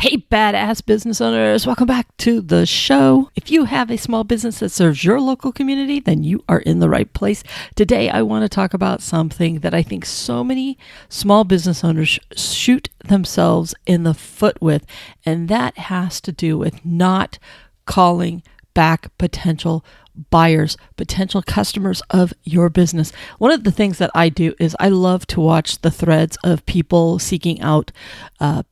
Hey, badass business owners, welcome back to the show. If you have a small business that serves your local community, then you are in the right place. Today, I want to talk about something that I think so many small business owners shoot themselves in the foot with, and that has to do with not calling back potential buyers, potential customers of your business. One of the things that I do is I love to watch the threads of people seeking out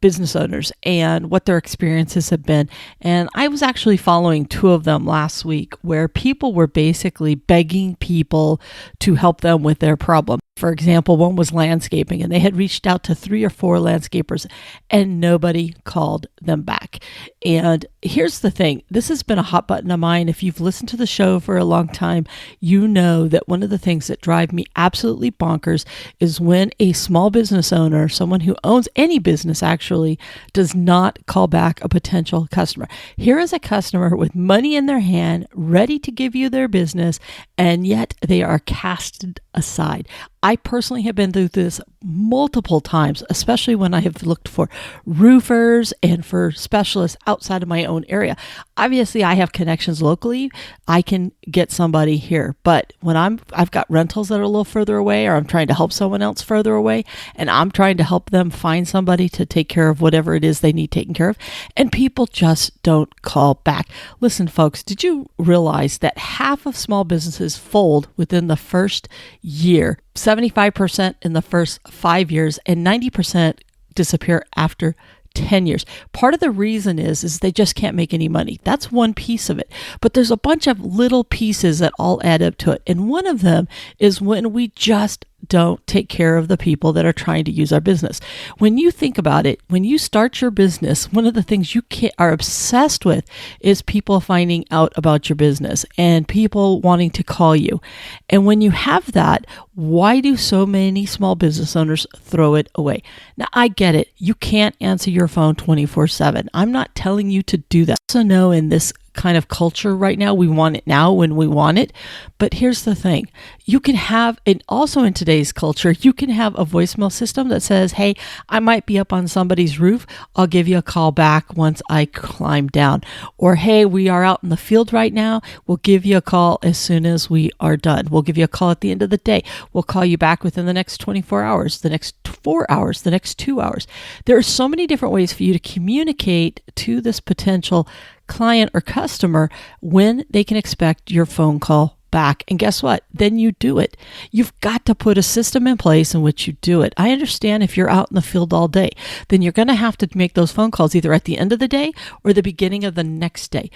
business owners and what their experiences have been. And I was actually following two of them last week where people were basically begging people to help them with their problem. For example, one was landscaping, and they had reached out to 3 or 4 landscapers and nobody called them back. And here's the thing. This has been a hot button of mine. If you've listened to the show for a long time, you know that one of the things that drive me absolutely bonkers is when a small business owner, someone who owns any business actually, does not call back a potential customer. Here is a customer with money in their hand, ready to give you their business, and yet they are casted aside. I personally have been through this multiple times, especially when I have looked for roofers and for specialists outside of my own area. Obviously, I have connections locally. I can get somebody here, but when I've got rentals that are a little further away, or I'm trying to help someone else further away, and I'm trying to help them find somebody to take care of whatever it is they need taken care of, and people just don't call back. Listen, folks, did you realize that half of small businesses fold within the first year? 75% in the first 5 years, and 90% disappear after 10 years. Part of the reason is they just can't make any money. That's one piece of it. But there's a bunch of little pieces that all add up to it. And one of them is when we just don't take care of the people that are trying to use our business. When you think about it, when you start your business, one of the things you are obsessed with is people finding out about your business and people wanting to call you. And when you have that, why do so many small business owners throw it away? Now, I get it. You can't answer your phone 24/7. I'm not telling you to do that. I also know in this kind of culture right now, we want it now when we want it. But here's the thing. You can have, and also in today's culture, you can have a voicemail system that says, hey, I might be up on somebody's roof. I'll give you a call back once I climb down. Or, hey, we are out in the field right now. We'll give you a call as soon as we are done. We'll give you a call at the end of the day. We'll call you back within the next 24 hours, the next 4 hours, the next 2 hours. There are so many different ways for you to communicate to this potential client or customer when they can expect your phone call back. And guess what? Then you do it. You've got to put a system in place in which you do it. I understand if you're out in the field all day, then you're going to have to make those phone calls either at the end of the day or the beginning of the next day.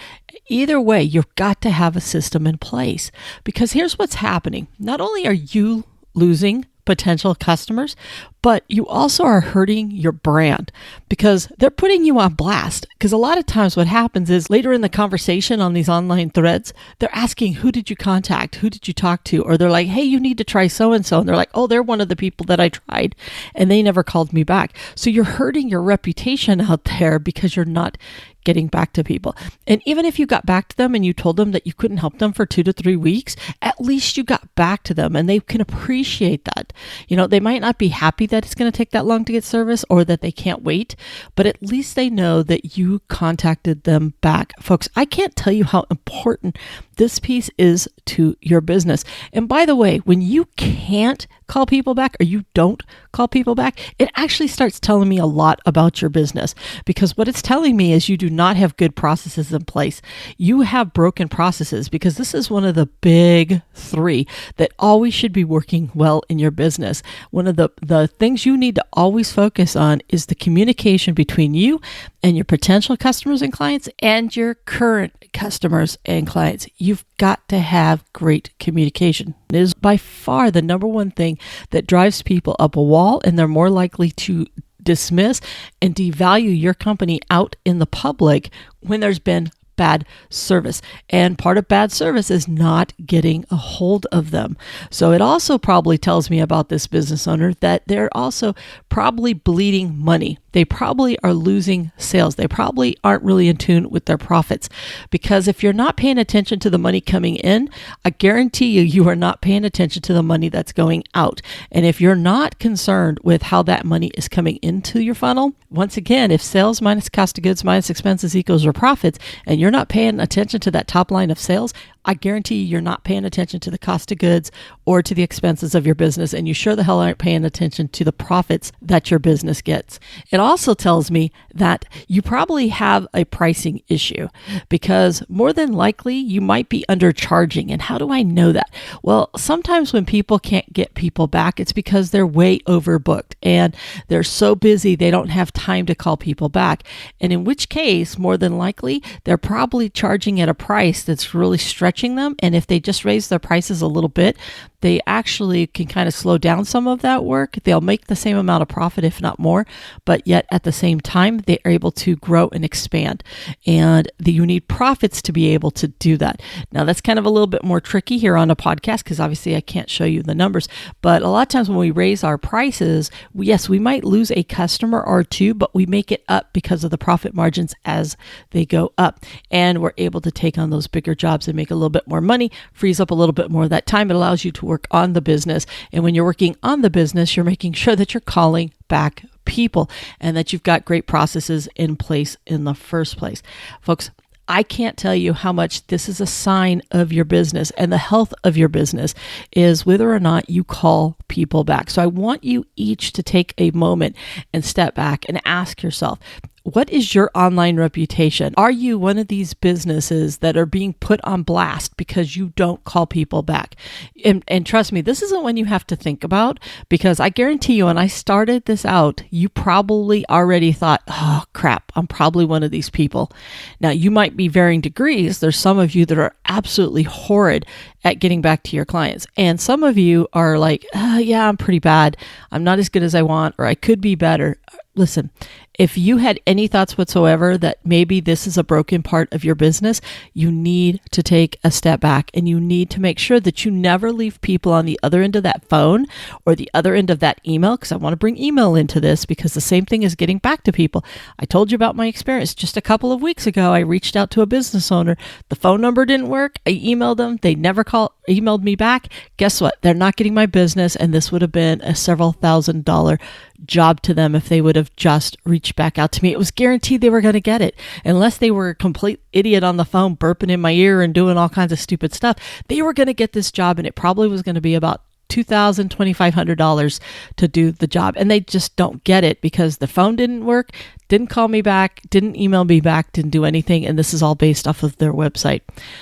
Either way, you've got to have a system in place, because here's what's happening. Not only are you losing potential customers, but you also are hurting your brand because they're putting you on blast. Because a lot of times what happens is later in the conversation on these online threads, they're asking, who did you contact? Who did you talk to? Or they're like, hey, you need to try so-and-so. And they're like, oh, they're one of the people that I tried and they never called me back. So you're hurting your reputation out there because you're not getting back to people. And even if you got back to them and you told them that you couldn't help them for 2 to 3 weeks, at least you got back to them and they can appreciate that. You know, they might not be happy that it's going to take that long to get service or that they can't wait, but at least they know that you contacted them back. Folks, I can't tell you how important this piece is to your business. And by the way, when you can't call people back or you don't call people back, it actually starts telling me a lot about your business, because what it's telling me is you do not have good processes in place. You have broken processes, because this is one of the big 3 that always should be working well in your business. One of the things you need to always focus on is the communication between you and your potential customers and clients and your current customers and clients. You've got to have great communication. It is by far the number one thing that drives people up a wall, and they're more likely to dismiss and devalue your company out in the public when there's been bad service. And part of bad service is not getting a hold of them. So it also probably tells me about this business owner that they're also probably bleeding money. they probably are losing sales. They probably aren't really in tune with their profits, because if you're not paying attention to the money coming in, I guarantee you are not paying attention to the money that's going out. And if you're not concerned with how that money is coming into your funnel, once again, if sales minus cost of goods minus expenses equals your profits, and you're not paying attention to that top line of sales, I guarantee you're not paying attention to the cost of goods or to the expenses of your business, and you sure the hell aren't paying attention to the profits that your business gets. It also tells me that you probably have a pricing issue, because more than likely you might be undercharging. And how do I know that? Well, sometimes when people can't get people back, it's because they're way overbooked and they're so busy they don't have time to call people back. And in which case, more than likely, they're probably charging at a price that's really stretching them. And if they just raise their prices a little bit, they actually can kind of slow down some of that work. They'll make the same amount of profit, if not more, but yet at the same time, they are able to grow and expand. And you need profits to be able to do that. Now, that's kind of a little bit more tricky here on a podcast, because obviously I can't show you the numbers, but a lot of times when we raise our prices, yes, we might lose a customer or two, but we make it up because of the profit margins as they go up. And we're able to take on those bigger jobs and make a little bit more money, frees up a little bit more of that time. It allows you to work on the business. And when you're working on the business, you're making sure that you're calling back people and that you've got great processes in place in the first place. Folks, I can't tell you how much this is a sign of your business, and the health of your business is whether or not you call people back. So I want you each to take a moment and step back and ask yourself, what is your online reputation? Are you one of these businesses that are being put on blast because you don't call people back? And trust me, this isn't one you have to think about, because I guarantee you, when I started this out, you probably already thought, oh crap, I'm probably one of these people. Now, you might be varying degrees. There's some of you that are absolutely horrid at getting back to your clients. And some of you are like, yeah, I'm pretty bad. I'm not as good as I want, or I could be better. Listen, if you had any thoughts whatsoever that maybe this is a broken part of your business, you need to take a step back, and you need to make sure that you never leave people on the other end of that phone or the other end of that email, because I want to bring email into this, because the same thing is getting back to people. I told you about my experience just a couple of weeks ago. I reached out to a business owner. The phone number didn't work. I emailed them. They never emailed me back. Guess what? They're not getting my business, and this would have been a several $1,000 job to them if they would have just reached back out to me. It was guaranteed they were going to get it. Unless they were a complete idiot on the phone burping in my ear and doing all kinds of stupid stuff, they were going to get this job, and it probably was going to be about $2,000, $2,500 to do the job. And they just don't get it because the phone didn't work, didn't call me back, didn't email me back, didn't do anything. And this is all based off of their website.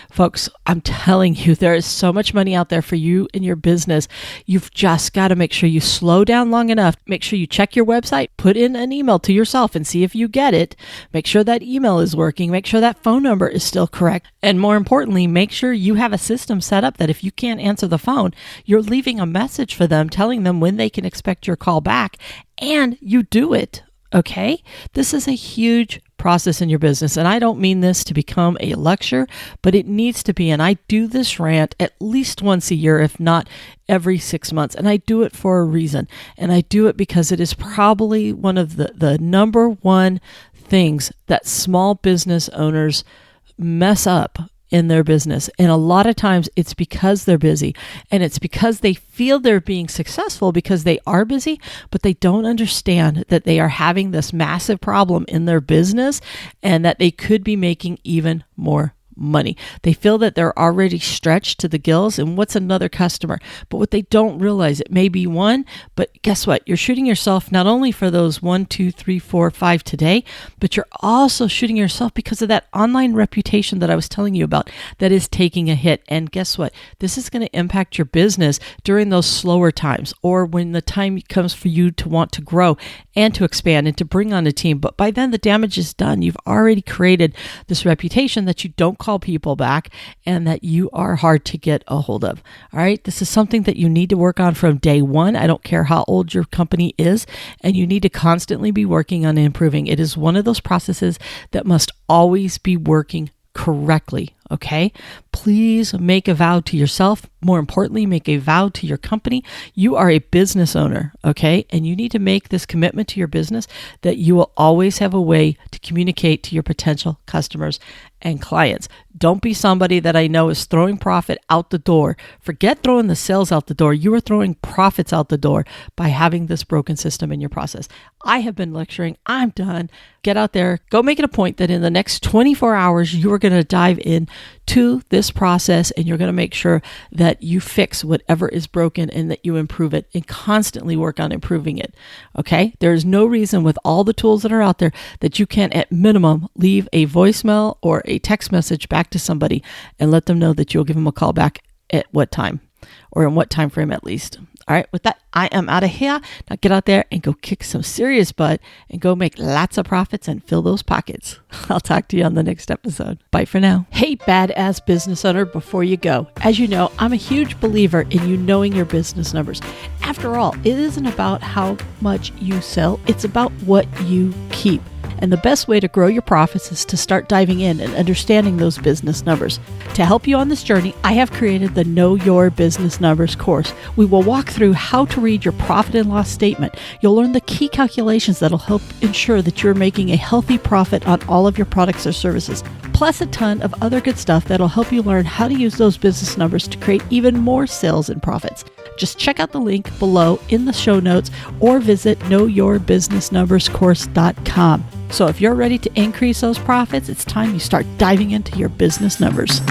Folks, I'm telling you, there is so much money out there for you and your business. You've just got to make sure you slow down long enough. Make sure you check your website, put in an email to yourself and see if you get it. Make sure that email is working. Make sure that phone number is still correct. And more importantly, make sure you have a system set up that if you can't answer the phone, you're leaving a message for them telling them when they can expect your call back, and you do it. Okay? This is a huge process in your business. And I don't mean this to become a lecture, but it needs to be. And I do this rant at least once a year, if not every 6 months. And I do it for a reason. And I do it because it is probably one of the number one things that small business owners mess up in their business. And a lot of times it's because they're busy, and it's because they feel they're being successful because they are busy, but they don't understand that they are having this massive problem in their business and that they could be making even more money. They feel that they're already stretched to the gills, and what's another customer? But what they don't realize, it may be one, but guess what? You're shooting yourself not only for those 1, 2, 3, 4, 5 today, but you're also shooting yourself because of that online reputation that I was telling you about that is taking a hit. And guess what? This is going to impact your business during those slower times, or when the time comes for you to want to grow and to expand and to bring on a team. But by then the damage is done. You've already created this reputation that you don't call people back and that you are hard to get a hold of. All right. This is something that you need to work on from day one. I don't care how old your company is, and you need to constantly be working on improving. It is one of those processes that must always be working correctly. okay? Please make a vow to yourself. More importantly, make a vow to your company. You are a business owner, okay? And you need to make this commitment to your business that you will always have a way to communicate to your potential customers and clients. Don't be somebody that I know is throwing profit out the door. Forget throwing the sales out the door. You are throwing profits out the door by having this broken system in your process. I have been lecturing. I'm done. Get out there. Go make it a point that in the next 24 hours, you are going to dive in to this process and you're going to make sure that you fix whatever is broken and that you improve it and constantly work on improving it. Okay? There is no reason with all the tools that are out there that you can't at minimum leave a voicemail or a text message back to somebody and let them know that you'll give them a call back at what time or in what time frame at least. All right, with that, I am out of here. Now get out there and go kick some serious butt and go make lots of profits and fill those pockets. I'll talk to you on the next episode. Bye for now. Hey, badass business owner, before you go, as you know, I'm a huge believer in you knowing your business numbers. After all, it isn't about how much you sell. It's about what you keep. And the best way to grow your profits is to start diving in and understanding those business numbers. To help you on this journey, I have created the Know Your Business Numbers course. We will walk through how to read your profit and loss statement. You'll learn the key calculations that'll help ensure that you're making a healthy profit on all of your products or services, plus a ton of other good stuff that'll help you learn how to use those business numbers to create even more sales and profits. Just check out the link below in the show notes or visit knowyourbusinessnumberscourse.com. So if you're ready to increase those profits, it's time you start diving into your business numbers.